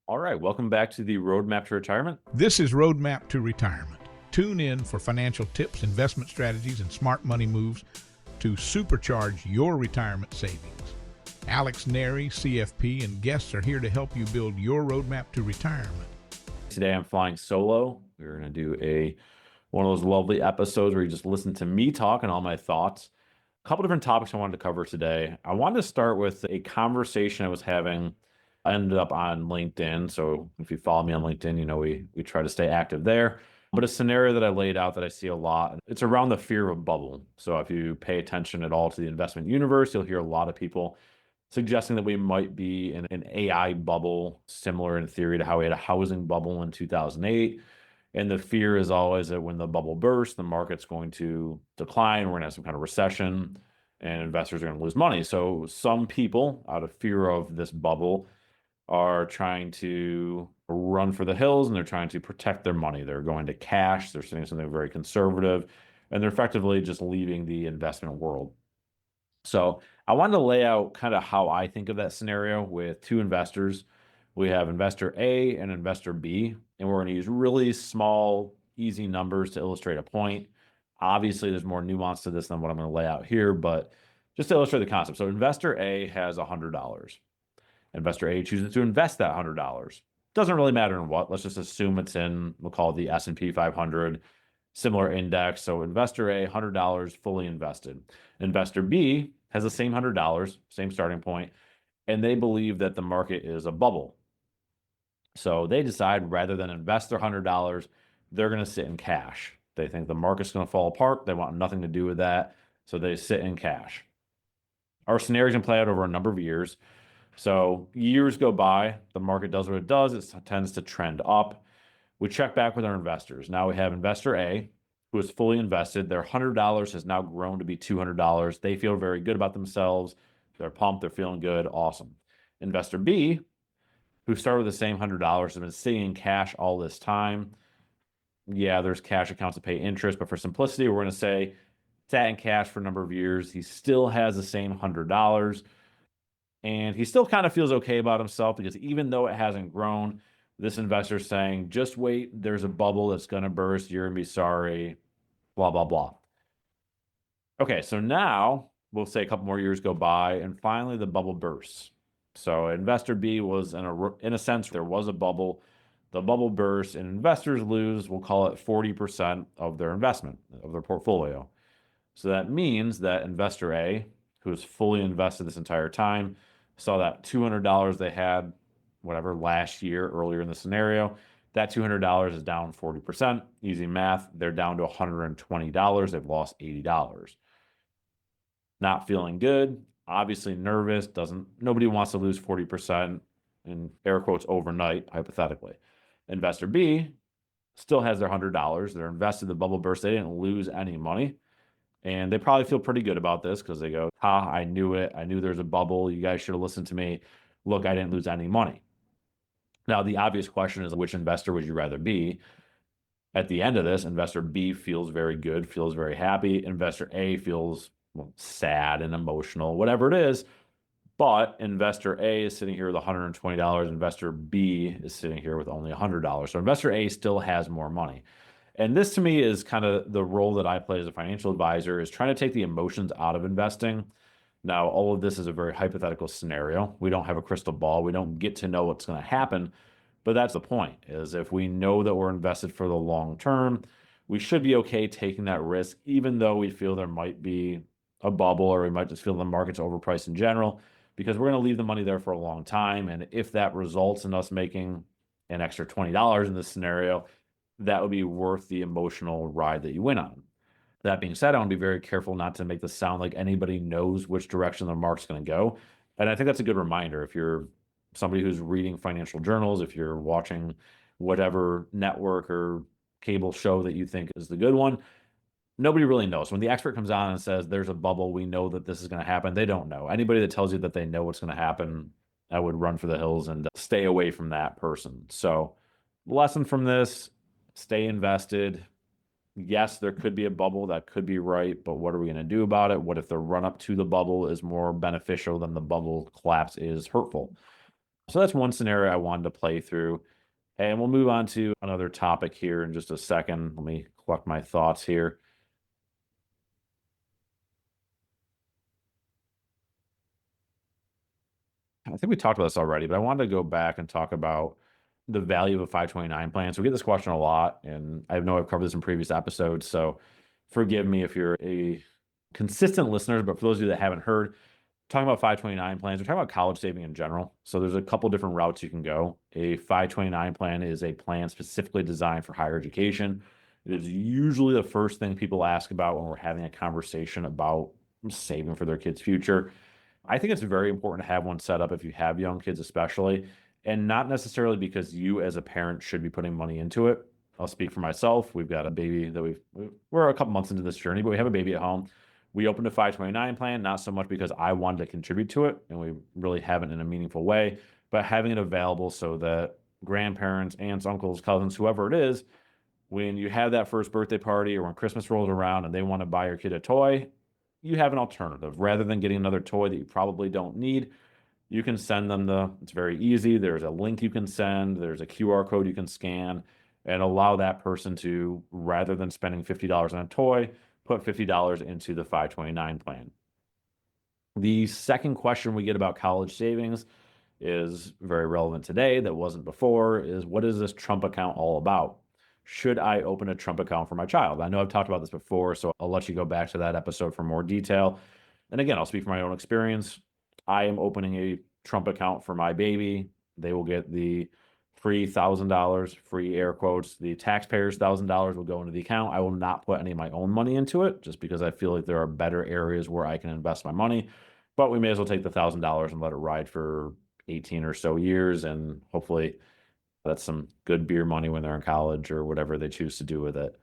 All right, welcome back to the Roadmap to Retirement. This is Roadmap to Retirement. Tune in for financial tips, investment strategies, and smart money moves to supercharge your retirement savings. Alex Neri, CFP, and guests are here to help you build your roadmap to retirement. Today I'm flying solo. We're going to do one of those lovely episodes where you just listen to me talk and all my thoughts. A couple different topics I wanted to cover today. I wanted to start with a conversation I was having. I ended up on LinkedIn. So if you follow me on LinkedIn, you know we try to stay active there. But a scenario that I laid out that I see a lot, it's around the fear of a bubble. So if you pay attention at all to the investment universe, you'll hear a lot of people suggesting that we might be in an AI bubble, similar in theory to how we had a housing bubble in 2008. And the fear is always that when the bubble bursts, the market's going to decline, we're going to have some kind of recession, and investors are going to lose money. So some people, out of fear of this bubble, are trying to run for the hills and they're trying to protect their money. They're going to cash, they're saying something very conservative, and they're effectively just leaving the investment world. So I wanted to lay out kind of how I think of that scenario with two investors. We have investor A and investor B, and we're going to use really small, easy numbers to illustrate a point. Obviously, there's more nuance to this than what I'm going to lay out here, but just to illustrate the concept. So investor A has $100. Investor A chooses to invest that $100. Doesn't really matter in what. Let's just assume it's in, we'll call it the S&P 500, similar index. So investor A, $100 fully invested. Investor B has the same $100, same starting point, and they believe that the market is a bubble. So they decide rather than invest their $100, they're going to sit in cash. They think the market's going to fall apart. They want nothing to do with that. So they sit in cash. Our scenario is going to play out over a number of years. So years go by, the market does what it does. It tends to trend up. We check back with our investors. Now we have investor A, who is fully invested. Their $100 has now grown to be $200. They feel very good about themselves. They're pumped. They're feeling good. Awesome. Investor B, who started with the same $100, has been sitting in cash all this time. Yeah, there's cash accounts to pay interest, but for simplicity, we're going to say sat in cash for a number of years. He still has the same $100. And he still kind of feels okay about himself because even though it hasn't grown, this investor is saying, just wait, there's a bubble that's going to burst. You're going to be sorry, blah, blah, blah. Okay, so now we'll say a couple more years go by and finally the bubble bursts. So investor B was in a sense, there was a bubble. The bubble bursts and investors lose, we'll call it 40% of their investment, of their portfolio. So that means that investor A, who is fully invested this entire time, saw that $200 they had, whatever, last year, earlier in the scenario, that $200 is down 40%. Easy math, they're down to $120. They've lost $80. Not feeling good, obviously nervous, nobody wants to lose 40% in air quotes overnight, hypothetically. Investor B still has their $100. They're invested in the bubble burst. They didn't lose any money. And they probably feel pretty good about this because they go, I knew it. I knew there's a bubble. You guys should have listened to me. Look, I didn't lose any money. Now, the obvious question is, which investor would you rather be? At the end of this, investor B feels very good, feels very happy. Investor A feels sad and emotional, whatever it is. But investor A is sitting here with $120. Investor B is sitting here with only $100. So investor A still has more money. And this to me is kind of the role that I play as a financial advisor, is trying to take the emotions out of investing. Now, all of this is a very hypothetical scenario. We don't have a crystal ball. We don't get to know what's going to happen. But that's the point, is if we know that we're invested for the long term, we should be okay taking that risk, even though we feel there might be a bubble or we might just feel the market's overpriced in general, because we're going to leave the money there for a long time. And if that results in us making an extra $20 in this scenario, that would be worth the emotional ride that you went on. That being said, I want to be very careful not to make this sound like anybody knows which direction the market's going to go. And I think that's a good reminder. If you're somebody who's reading financial journals, if you're watching whatever network or cable show that you think is the good one, nobody really knows. When the expert comes on and says there's a bubble, we know that this is going to happen, they don't know. Anybody that tells you that they know what's going to happen, I would run for the hills and stay away from that person. So lesson from this, stay invested. Yes, there could be a bubble, that could be right, but what are we going to do about it? What if the run up to the bubble is more beneficial than the bubble collapse is hurtful? So that's one scenario I wanted to play through. And we'll move on to another topic here in just a second. Let me collect my thoughts here. I think we talked about this already, but I wanted to go back and talk about the value of a 529 plan. So we get this question a lot, and I know I've covered this in previous episodes. So forgive me if you're a consistent listener, but for those of you that haven't heard, talking about 529 plans, we're talking about college saving in general. So there's a couple different routes you can go. A 529 plan is a plan specifically designed for higher education. It is usually the first thing people ask about when we're having a conversation about saving for their kids' future. I think it's very important to have one set up if you have young kids, especially, and not necessarily because you as a parent should be putting money into it. I'll speak for myself. We've got a baby that we're a couple months into this journey, but we have a baby at home. We opened a 529 plan, not so much because I wanted to contribute to it, and we really haven't in a meaningful way, but having it available so that grandparents, aunts, uncles, cousins, whoever it is, when you have that first birthday party or when Christmas rolls around and they want to buy your kid a toy, you have an alternative. Rather than getting another toy that you probably don't need, you can send them it's very easy. There's a link you can send, there's a QR code you can scan, and allow that person to, rather than spending $50 on a toy, put $50 into the 529 plan. The second question we get about college savings is very relevant today that wasn't before, is what is this Trump account all about? Should I open a Trump account for my child? I know I've talked about this before, so I'll let you go back to that episode for more detail. And again, I'll speak from my own experience. I am opening a Trump account for my baby. They will get the free $1,000, free air quotes. The taxpayers' $1,000 will go into the account. I will not put any of my own money into it just because I feel like there are better areas where I can invest my money. But we may as well take the $1,000 and let it ride for 18 or so years, and hopefully that's some good beer money when they're in college or whatever they choose to do with it.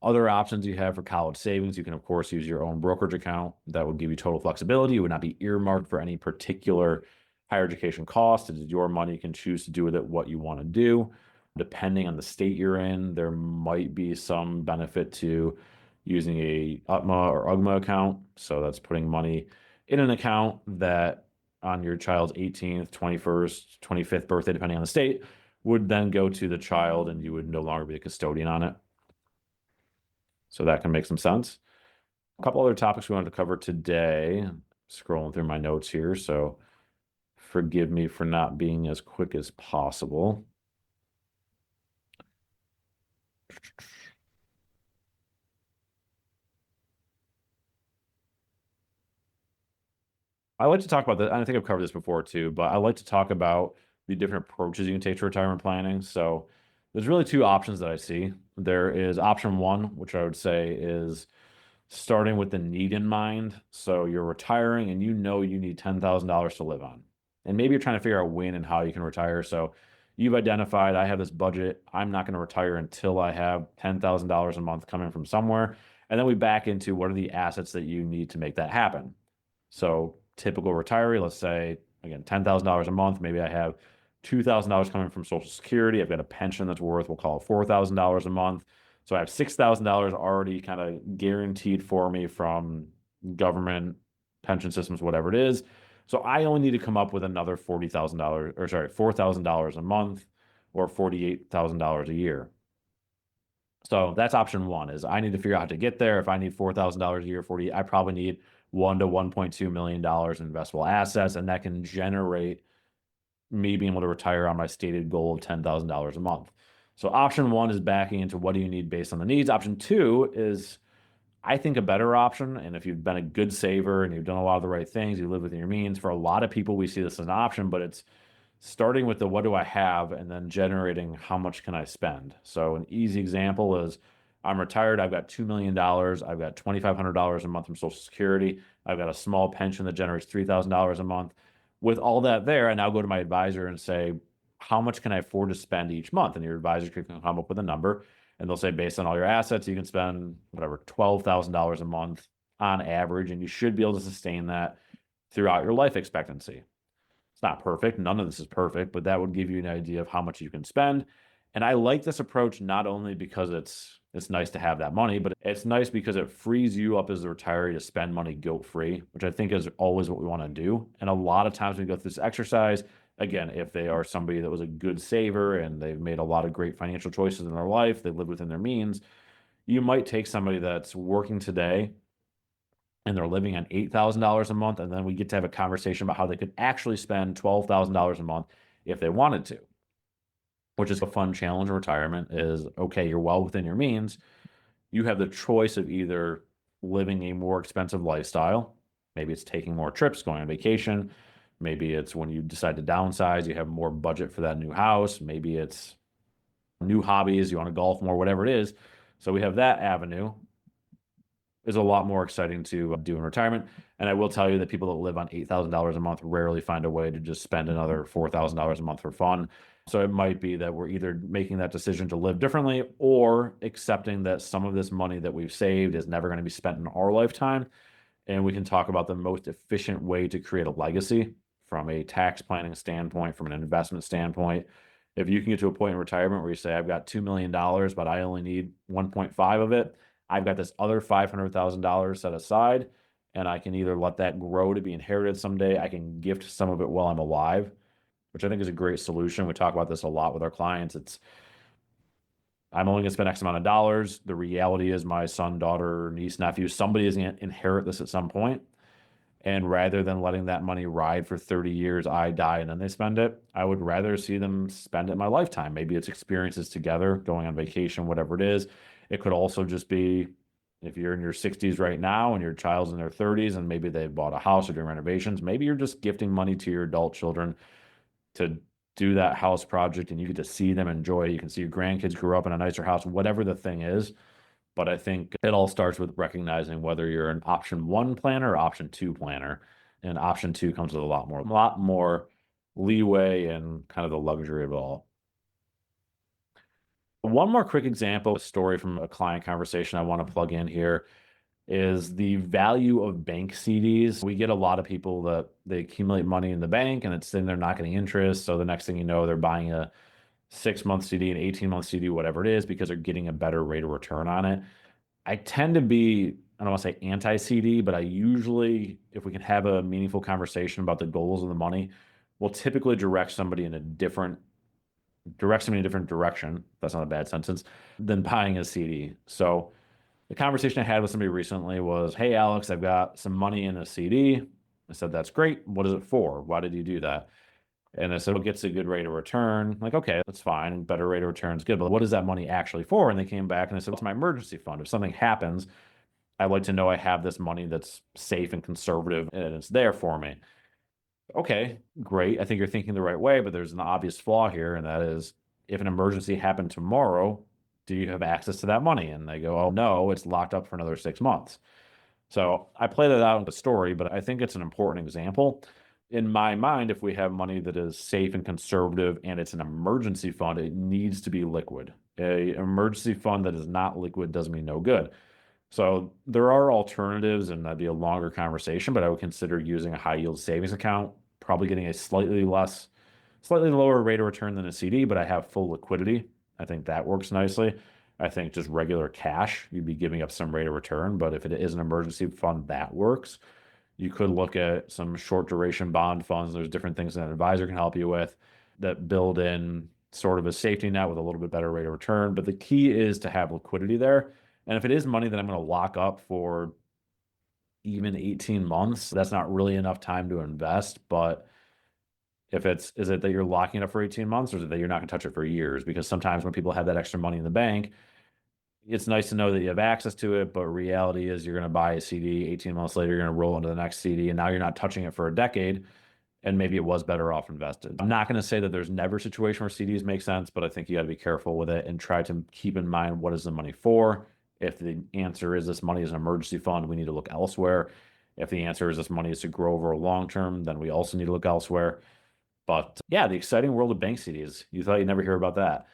Other options you have for college savings, you can, of course, use your own brokerage account. That would give you total flexibility. You would not be earmarked for any particular higher education cost. It is your money. You can choose to do with it what you want to do. Depending on the state you're in, there might be some benefit to using a UTMA or UGMA account. So that's putting money in an account that on your child's 18th, 21st, 25th birthday, depending on the state, would then go to the child and you would no longer be a custodian on it. So that can make some sense. A couple other topics we wanted to cover today. Scrolling through my notes here, so forgive me for not being as quick as possible. I like to talk about that. I think I've covered this before too, but I like to talk about the different approaches you can take to retirement planning. So there's really two options that I see. There is option one, which I would say is starting with the need in mind. So you're retiring and you know you need $10,000 to live on. And maybe you're trying to figure out when and how you can retire. So you've identified, I have this budget. I'm not going to retire until I have $10,000 a month coming from somewhere. And then we back into what are the assets that you need to make that happen. So typical retiree, let's say, again, $10,000 a month. Maybe I have $2,000 coming from Social Security. I've got a pension that's worth, we'll call it $4,000 a month. So I have $6,000 already kind of guaranteed for me from government, pension systems, whatever it is. So I only need to come up with another $4,000 a month or $48,000 a year. So that's option one, is I need to figure out how to get there. If I need $4,000 a year, I probably need $1 to $1.2 million in investable assets, and that can generate me being able to retire on my stated goal of $10,000 a month. So option one is backing into what do you need based on the needs. Option two is, I think, a better option. And if you've been a good saver and you've done a lot of the right things, you live within your means, for a lot of people, we see this as an option, but it's starting with the what do I have and then generating how much can I spend. So an easy example is I'm retired. I've got $2 million. I've got $2,500 a month from Social Security. I've got a small pension that generates $3,000 a month. With all that there, I now go to my advisor and say, how much can I afford to spend each month? And your advisor can come up with a number, and they'll say, based on all your assets, you can spend whatever, $12,000 a month on average, and you should be able to sustain that throughout your life expectancy. It's not perfect. None of this is perfect, but that would give you an idea of how much you can spend. And I like this approach not only because it's nice to have that money, but it's nice because it frees you up as a retiree to spend money guilt-free, which I think is always what we want to do. And a lot of times when we go through this exercise, again, if they are somebody that was a good saver and they've made a lot of great financial choices in their life, they live within their means, you might take somebody that's working today and they're living on $8,000 a month, and then we get to have a conversation about how they could actually spend $12,000 a month if they wanted to, which is a fun challenge in retirement. Is okay, you're well within your means. You have the choice of either living a more expensive lifestyle. Maybe it's taking more trips, going on vacation. Maybe it's when you decide to downsize, you have more budget for that new house. Maybe it's new hobbies, you want to golf more, whatever it is. So we have that avenue. Is a lot more exciting to do in retirement. And I will tell you that people that live on $8,000 a month rarely find a way to just spend another $4,000 a month for fun. So it might be that we're either making that decision to live differently or accepting that some of this money that we've saved is never going to be spent in our lifetime. And we can talk about the most efficient way to create a legacy from a tax planning standpoint, from an investment standpoint. If you can get to a point in retirement where you say, I've got $2 million, but I only need 1.5 of it, I've got this other $500,000 set aside, and I can either let that grow to be inherited someday. I can gift some of it while I'm alive, which I think is a great solution. We talk about this a lot with our clients. I'm only going to spend X amount of dollars. The reality is my son, daughter, niece, nephew, somebody is going to inherit this at some point. And rather than letting that money ride for 30 years, I die and then they spend it, I would rather see them spend it in my lifetime. Maybe it's experiences together, going on vacation, whatever it is. It could also just be if you're in your 60s right now and your child's in their 30s and maybe they've bought a house or doing renovations, maybe you're just gifting money to your adult children to do that house project and you get to see them enjoy. You can see your grandkids grow up in a nicer house, whatever the thing is. But I think it all starts with recognizing whether you're an option one planner or option two planner. And option two comes with a lot more leeway and kind of the luxury of it all. One more quick example, a story from a client conversation I want to plug in here is the value of bank CDs. We get a lot of people that they accumulate money in the bank and it's sitting there not getting interest. So the next thing you know, they're buying a 6-month CD, an 18-month CD, whatever it is, because they're getting a better rate of return on it. I tend to be, I don't want to say anti-CD, but I usually, if we can have a meaningful conversation about the goals of the money, we'll typically direct somebody in a different direction. That's not a bad sentence, than buying a CD. So the conversation I had with somebody recently was, hey, Alex, I've got some money in a CD. I said, that's great. What is it for? Why did you do that? And I said, well, it gets a good rate of return. Like, okay, that's fine. Better rate of return is good. But what is that money actually for? And they came back and they said, it's my emergency fund. If something happens, I'd like to know I have this money that's safe and conservative and it's there for me. Okay, great. I think you're thinking the right way, but there's an obvious flaw here. And that is if an emergency happened tomorrow, do you have access to that money? And they go, oh, no, it's locked up for another 6 months. So I play that out in the story, but I think it's an important example. In my mind, if we have money that is safe and conservative and it's an emergency fund, it needs to be liquid. An emergency fund that is not liquid does me no good. So there are alternatives, and that'd be a longer conversation, but I would consider using a high yield savings account, probably getting a slightly lower rate of return than a CD, but I have full liquidity. I think that works nicely. I think just regular cash, you'd be giving up some rate of return, but if it is an emergency fund, that works. You could look at some short duration bond funds. There's different things that an advisor can help you with that build in sort of a safety net with a little bit better rate of return. But the key is to have liquidity there. And if it is money that I'm going to lock up for even 18 months, that's not really enough time to invest. But is it that you're locking it up for 18 months or is it that you're not going to touch it for years? Because sometimes when people have that extra money in the bank, it's nice to know that you have access to it, but reality is you're going to buy a CD, 18 months later, you're going to roll into the next CD, and now you're not touching it for a decade, and maybe it was better off invested. I'm not going to say that there's never a situation where CDs make sense, but I think you got to be careful with it and try to keep in mind what is the money for. If the answer is this money is an emergency fund, we need to look elsewhere. If the answer is this money is to grow over a long term, then we also need to look elsewhere. But yeah, the exciting world of bank CDs. You thought you'd never hear about that.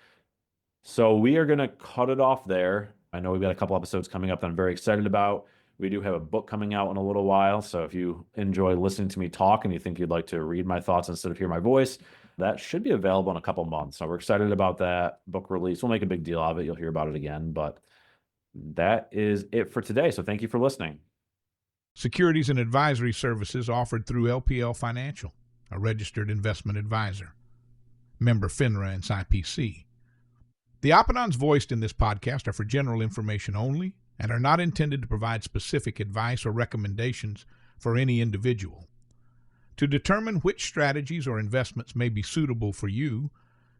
So we are going to cut it off there. I know we've got a couple episodes coming up that I'm very excited about. We do have a book coming out in a little while. So if you enjoy listening to me talk and you think you'd like to read my thoughts instead of hear my voice, That should be available in a couple months. So we're excited about that book release. We'll make a big deal of it. You'll hear about it again, but that is it for today. So thank you for listening. Securities and advisory services offered through LPL Financial, a registered investment advisor. Member FINRA and SIPC. The opinions voiced in this podcast are for general information only and are not intended to provide specific advice or recommendations for any individual. To determine which strategies or investments may be suitable for you,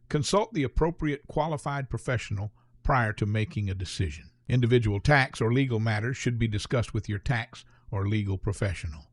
consult the appropriate qualified professional prior to making a decision. Individual tax or legal matters should be discussed with your tax or legal professional.